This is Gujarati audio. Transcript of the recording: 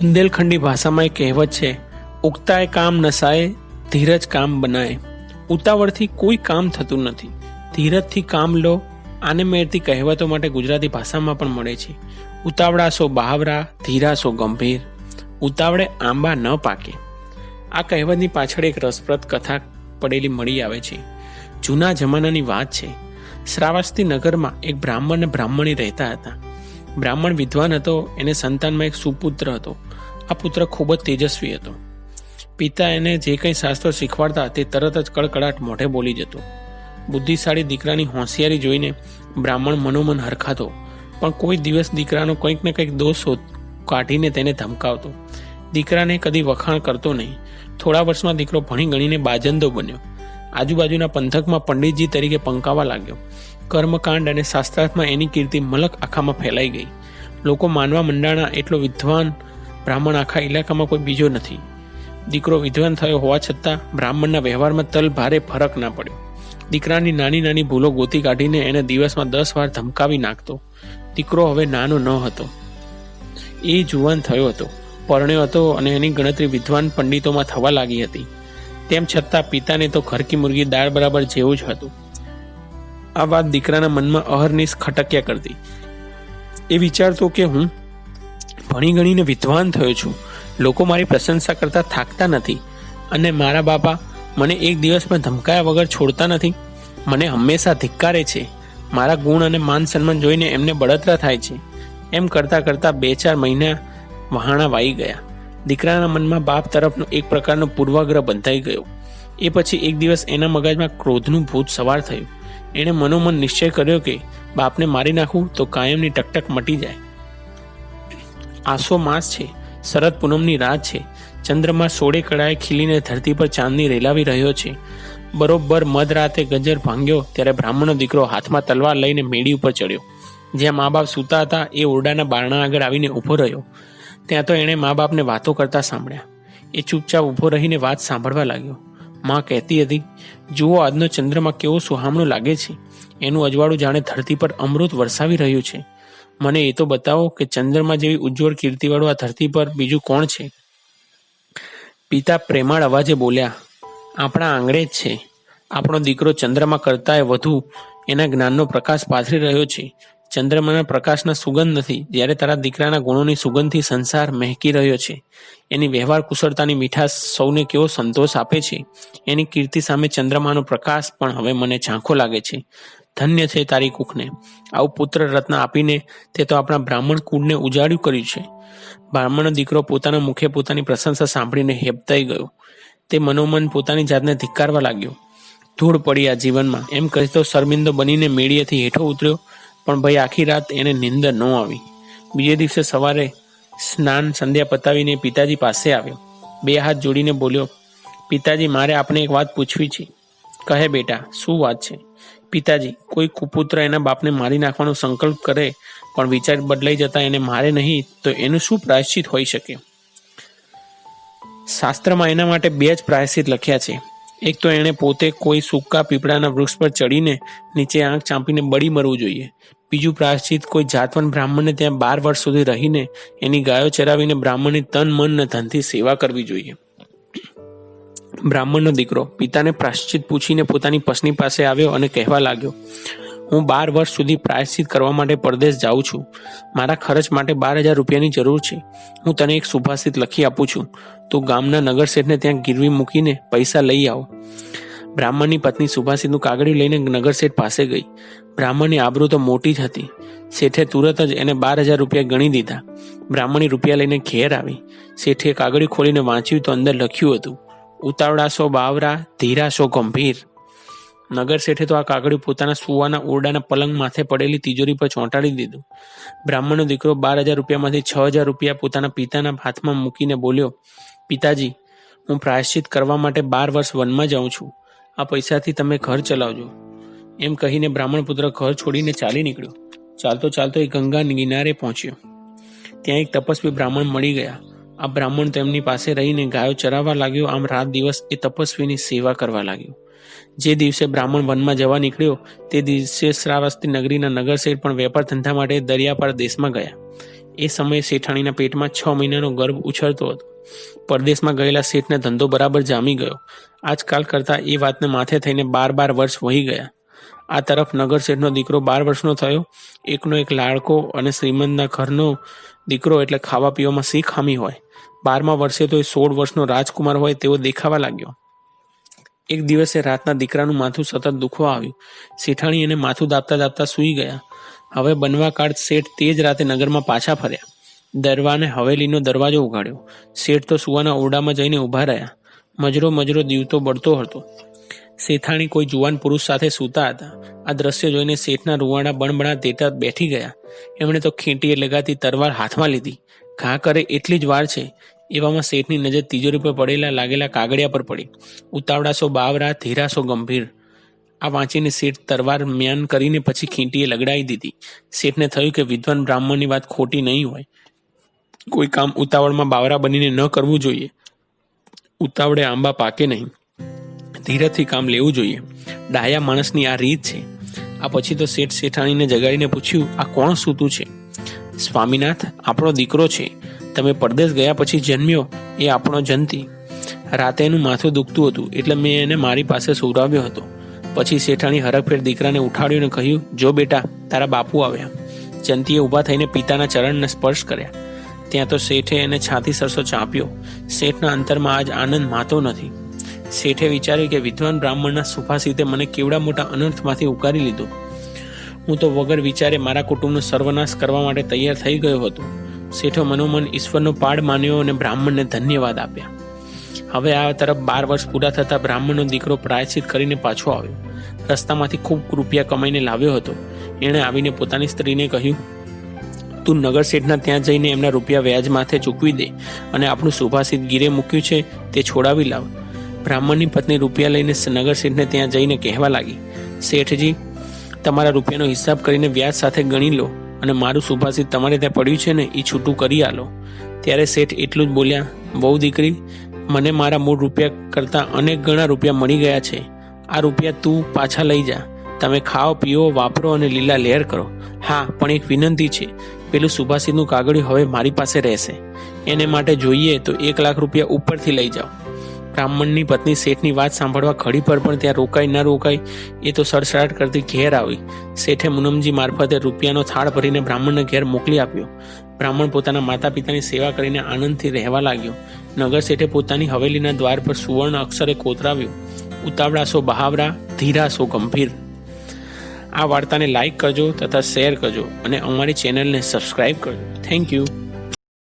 બુંદેલખંડી ભાષામાં એક કહેવત છે, ઉગતાએ કામ નસાય, ધીરજ કામ બનાય. ઉતાવળથી કોઈ કામ થતું નથી, ધીરજથી કામ લો. આને મેળતી કહેવતો માટે ગુજરાતી ભાષામાં પણ મળે છે. ઉતાવળા સો બહાવરા, ધીરા સો ગંભીર. ઉતાવળે આંબા ન પાકે. આ કહેવતની પાછળ એક રસપ્રદ કથા પડેલી મળી આવે છે. જૂના જમાનાની વાત છે. શ્રાવસ્તી નગરમાં એક બ્રાહ્મણ અને બ્રાહ્મણી રહેતા હતા. બ્રાહ્મણ વિદ્વાન હતો, એને સંતાનમાં એક સુપુત્ર હતો. આ પુત્ર ખૂબ જ તેજસ્વી હતો. પિતા એને જે કંઈ શાસ્ત્રો શીખવાડતા તે તરત જ કડકડાટ મોઢે બોલી જતો. બુદ્ધિશાળી દીકરાની હોશિયારી જોઈને બ્રાહ્મણ મનોમન હરખાતો, પણ કોઈ દિવસ દીકરાનો કંઈક ને કંઈક દોષ કાઢીને તેને ધમકાવતો. દીકરાને કદી વખાણ કરતો નહીં. થોડા વર્ષમાં દીકરો ભણી ગણીને બાજંદો બન્યો. આજુબાજુના પંથકમાં પંડિતજી તરીકે પંકાવા લાગ્યો. કર્મકાંડ અને શાસ્ત્રાર્થમાં એની કીર્તિ મલક આખામાં ફેલાઈ ગઈ. લોકો માનવા મંડાણા એટલો વિદ્વાન બ્રાહ્મણ આખા ઇલાકામાં કોઈ બીજો નથી. દીકરો વિદ્વાન થયો હોવા છતાં બ્રાહ્મણના વ્યવહારમાં તલ ભારે ફરક ના પડ્યો. દીકરાની નાની નાની ભૂલો ગોતી કાઢીને એને દિવસમાં 10 વાર ધમકાવી નાખતો. દીકરો હવે નાનો ન હતો, એ જુવાન થયો હતો, પરણ્યો હતો અને એની ગણતરી વિદ્વાન પંડિતોમાં થવા લાગી હતી. તેમ છતાં પિતાને તો ઘરકી મુર્ગી દાળ બરાબર જેવું જ હતું. આ વાત દીકરાના મનમાં અહર્નિશ ખટક્યા કરતી. એ વિચારતો કે હું ભણી ગણીને વિદ્વાન થયો છું, લોકો મારી પ્રશંસા કરતા થાકતા નથી, અને મારા બાપા મને એક દિવસ પણ ધમકાયા વગર છોડતા નથી. મને હંમેશા ધિક્કારે છે. મારા ગુણ અને માન સન્માન જોઈને એમને બળતરા થાય છે. એમ કરતાં કરતાં 2-4 મહિના વહાણા વાઈ ગયા. દીકરાના મનમાં બાપ તરફનો એક પ્રકારનો પૂર્વાગ્રહ બંધાઈ ગયો. એ પછી એક દિવસ એના મગજમાં ક્રોધનું ભૂત સવાર થયું. એણે મનોમન નિશ્ચય કર્યો કે બાપને મારી નાખું તો કાયમની ટકટક મટી જાય. આસો માસ છે, શરદ પૂનમની રાત છે. ચંદ્રમા 16 કળાએ ખીલીને ધરતી પર ચાંદની રેલાવી રહ્યો છે. બરોબર મધરાતે ગજર ભાંગ્યો ત્યારે બ્રાહ્મણનો દીકરો હાથમાં તલવાર લઈને મેડી ઉપર ચડ્યો. જ્યાં મા બાપ સૂતા હતા એ ઓરડાના બારણા આગળ આવીને ઊભો રહ્યો. ત્યાં તો એણે મા બાપને વાતો કરતા સાંભળ્યા. એ ચૂપચાપ ઊભો રહીને વાત સાંભળવા લાગ્યો. માં કહેતી હતી, જુઓ આજનો ચંદ્રમા કેવો સુહામણો લાગે છે. એનું અજવાળું જાણે ધરતી પર અમૃત વરસાવી રહ્યું છે. મને એ તો બતાવો કે ચંદ્રમા જેવી ઉજ્જવળ કીર્તિવાળું આ ધરતી પર બીજું કોણ છે? પિતા પ્રેમાળ અવાજે બોલ્યા, આપણા આંગણે જ છે. આપણો દીકરો ચંદ્રમા કરતાંય વધુ એના જ્ઞાનનો પ્રકાશ પાથરી રહ્યો છે. ચંદ્રમાના પ્રકાશના સુગંધ નથી, જ્યારે તારા દીકરાના ગુણોની સુગંધથી સંસાર મહેકી રહ્યો છે. એની વ્યવહાર કુશળતાની મીઠાશ સૌને કેવો સંતોષ આપે છે. એની કીર્તિ સામે ચંદ્રમાનો પ્રકાશ પણ હવે મને ઝાંખો લાગે છે. ધન્ય છે તારી કુખને. આવું પુત્ર રત્ન આપીને તે તો આપણા બ્રાહ્મણ કુળને ઉજાડ્યું કર્યું છે. બ્રાહ્મણનો દીકરો પોતાના મુખે પોતાની પ્રશંસા સાંભળીને હેબતાઈ ગયો. તે મનોમન પોતાની જાતને ધિક્કારવા લાગ્યો. ધૂળ પડી આ જીવનમાં, એમ કહેતો શર્મિંદો બનીને મેળીએથી હેઠો ઉતર્યો. પણ ભાઈ આખી રાત એને નીંદર ન આવી. બીજે દિવસે સવારે સ્નાન સંધ્યા પતાવીને પિતાજી પાસે આવ્યો. 2 હાથ જોડીને બોલ્યો, પિતાજી મારે આપને એક વાત પૂછવી છે. કહે બેટા, શું વાત છે? પિતાજી, કોઈ કુપુત્ર એના બાપને મારી નાખવાનો સંકલ્પ કરે પણ વિચાર બદલાઈ જતા એને મારે નહીં તો એનું શું પ્રાયશ્ચિત હોઈ શકે? શાસ્ત્રમાં એના માટે 2 જ પ્રાયશ્ચિત લખ્યા છે. એક તો એણે પોતે કોઈ સૂકા પીપળાના વૃક્ષ પર ચડીને નીચે આંખ ચાંપીને બળી મરવું જોઈએ. બીજું પ્રાયશ્ચિત કોઈ જાતવન બ્રાહ્મણને ત્યાં 12 વર્ષ સુધી રહીને એની ગાયો ચરાવીને બ્રાહ્મણની તન મન ને ધનથી સેવા કરવી જોઈએ. બ્રાહ્મણનો દીકરો પિતાને પ્રાયશ્ચિત પૂછીને પોતાની પત્ની પાસે આવ્યો અને કહેવા લાગ્યો, હું 12 વર્ષ સુધી પ્રાયશ્ચિત કરવા માટે પરદેશ જાઉં છું. મારા ખર્ચ માટે 12,000 રૂપિયાની જરૂર છે. હું તને એક સુભાષિત લખી આપું છું. તું ગામના નગરશેઠને ત્યાં ગીરવી મૂકીને પૈસા લઈ આવ. બ્રાહ્મણની પત્ની સુભાષિતનું કાગળિયું લઈને નગરશેઠ પાસે ગઈ. બ્રાહ્મણની આબરૂ તો મોટી જ હતી. શેઠે તુરત જ એને 12,000 રૂપિયા ગણી દીધા. બ્રાહ્મણી રૂપિયા લઈને ઘેર આવી. શેઠે કાગળિયું ખોલીને વાંચ્યું તો અંદર લખ્યું હતું, ઉતાવળા સો બાવરા, ધીરા સો ગંભીર. નગર શેઠે તો આ કાગળિયું પોતાના સુવાના ઓરડાના પલંગ માથે પડેલી તિજોરી પર ચોંટાડી દીધું. બ્રાહ્મણનો દીકરો 12,000 રૂપિયામાંથી 6,000 રૂપિયા પોતાના પિતાના હાથમાં મૂકીને બોલ્યો, પિતાજી, હું પ્રાયશ્ચિત કરવા માટે 12 વર્ષ વનમાં જાઉં છું. આ પૈસાથી તમે ઘર ચલાવજો. એમ કહીને બ્રાહ્મણ પુત્ર ઘર છોડીને ચાલી નીકળ્યો. ચાલતો ચાલતો એ ગંગા કિનારે પહોંચ્યો. ત્યાં એક તપસ્વી બ્રાહ્મણ મળી ગયા. આ બ્રાહ્મણ તેમની પાસે રહીને ગાયો ચરાવવા લાગ્યો. આમ રાત દિવસ એ તપસ્વીની સેવા કરવા લાગ્યો. જે દિવસે બ્રાહ્મણ વનમાં જવા નીકળ્યો તે દિવસે શ્રાવસ્તી નગરીના નગરશેઠ પણ વેપાર ધંધા માટે દરિયાપાર દેશમાં ગયા. એ સમયે શેઠાણીના પેટમાં 6 મહિનાનો ગર્ભ ઉછળતો હતો. પરદેશમાં ગયેલા શેઠને ધંધો બરાબર જામી ગયો. આજકાલ કરતાં એ વાતને માથે થઈને 12 વર્ષ વહી ગયા. આ તરફ નગર શેઠનો દીકરો 12 વર્ષનો થયો. એકનો એક લાડકો અને શ્રીમંતના ઘરનો દીકરો એટલે ખાવા પીવામાં શી ખામી હોય. 12મા વર્ષે તો એ 16 વર્ષનો રાજકુમાર હોય તેવો દેખાવા લાગ્યો. એક દિવસે રાતના દીકરાનું માથું સતત દુખવા આવ્યું. શેઠાણી એને માથું દાબતા દાબતા સૂઈ ગયા. હવે બનવા કાળ શેઠ તે જ રાતે નગરમાં પાછા ફર્યા. દરવાને હવેલીનો દરવાજો ઉઘાડ્યો. શેઠ તો સુવાના ઓરડામાં જઈને ઊભા રહ્યા. મજરો દીવતો બળતો હતો. શેઠાણી કોઈ જુવાન પુરુષ સાથે સૂતા હતા. આ દ્રશ્ય જોઈને શેઠના રૂવાડા બણબણા દેતા બેઠી ગયા. એમણે તો ખીંટીએ લગાતી તરવાર હાથમાં લીધી. ઘા કરે એટલી જ વાર છે એવામાં શેઠની નજર તિજોરી પર પડેલા લાગેલા કાગળિયા પર પડી. ઉતાવળાસો બાવરા, ધીરાસો ગંભીર. આ વાંચીને શેઠ તરવાર મ્યાન કરીને પછી ખીંટીએ લગડાઈ દીધી. શેઠને થયું કે વિદ્વાન બ્રાહ્મણની વાત ખોટી નહીં હોય. કોઈ કામ ઉતાવળમાં બાવરા બનીને ન કરવું જોઈએ. ઉતાવળે આંબા પાકે નહીં. ધીરજથી કામ લેવું જોઈએ. ડાયા માણસની આ રીત છે. આ પછી તો શેઠ શેઠાણીને જગાડીને પૂછ્યું, આ કોણ સૂતું છે? સ્વામીનાથ, આપણો દીકરો છે. તમે પરદેશ ગયા પછી જન્મ્યો એ આપણો જંતી. રાતે એનું માથું દુખતું હતું એટલે મેં એને મારી પાસે સુવડાવ્યો હતો. પછી શેઠાણી હરખફેર દીકરાને ઉઠાડ્યું અને કહ્યું, જો બેટા, તારા બાપુ આવ્યા. જંતીએ ઊભા થઈને પિતાના ચરણને સ્પર્શ કર્યા. ત્યાં તો શેઠે એને છાતી સરસો ચાંપ્યો. શેઠના અંતરમાં આજ આનંદ માતો નથી. શેઠે વિચાર્યું કે વિદ્વાન બ્રાહ્મણના સુભાષિતે મને કેવડા મોટા અનર્થમાંથી ઉકારી લીધો. હું તો વગર વિચારે મારા કુટુંબનો સર્વનાશ કરવા માટે તૈયાર થઈ ગયો હતો. શેઠો મનોમન ઈશ્વરનો પાડ માન્યો અને બ્રાહ્મણને ધન્યવાદ આપ્યા. હવે આ તરફ 12 વર્ષ પૂરા થતા બ્રાહ્મણનો દીકરો પ્રાયશ્ચિત કરીને પાછો આવ્યો. રસ્તામાંથી ખૂબ રૂપિયા કમાઈને લાવ્યો હતો. એણે આવીને પોતાની સ્ત્રીને કહ્યું, તું નગર શેઠના ત્યાં જઈને એમના રૂપિયા વ્યાજ માથે ચૂકવી દે અને આપણું સુભાષિત ગીરે મૂક્યું છે તે છોડાવી લાવ. બ્રાહ્મણની પત્ની રૂપિયા લઈને નગર શેઠને ત્યાં જઈને કહેવા લાગી, શેઠજી, તમારા રૂપિયાનો હિસાબ કરીને વ્યાજ સાથે ગણી લો અને મારું સુભાષિત તમારે ત્યાં પડ્યું છે ને એ છૂટું કરી આલો. ત્યારે શેઠ એટલું જ બોલ્યા, બહુ દીકરી, મને મારા મૂળ રૂપિયા કરતાં અનેક ગણા રૂપિયા મળી ગયા છે. આ રૂપિયા તું પાછા લઈ જા. તમે ખાઓ, પીઓ, વાપરો અને લીલા લહેર કરો. હા, પણ એક વિનંતી છે. પેલું સુભાષિતનું કાગળિયું હવે મારી પાસે રહેશે. એને માટે જોઈએ તો 1 લાખ રૂપિયા ઉપરથી લઈ જાઓ. બ્રાહ્મણની પત્ની શેઠની વાત સાંભળવા ઘડી પર પણ ત્યાં રોકાઈ ન રોકાઈ એ તો સડસડાટ કરતી ઘેર આવી. શેઠે મુનમજી મારફતે રૂપિયાનો થાળ ભરીને બ્રાહ્મણને ઘેર મોકલી આપ્યો. બ્રાહ્મણ પોતાના માતા પિતાની સેવા કરીને આનંદથી રહેવા લાગ્યો. નગર શેઠે પોતાની હવેલીના દ્વાર પર સુવર્ણ અક્ષરે કોતરાવ્યું, ઉતાવળાસો બહાવરા, ધીરાસો ગંભીર. આ વાર્તાને લાઈક કરજો તથા શેર કરજો અને અમારી ચેનલને સબસ્ક્રાઈબ કરજો. Thank you.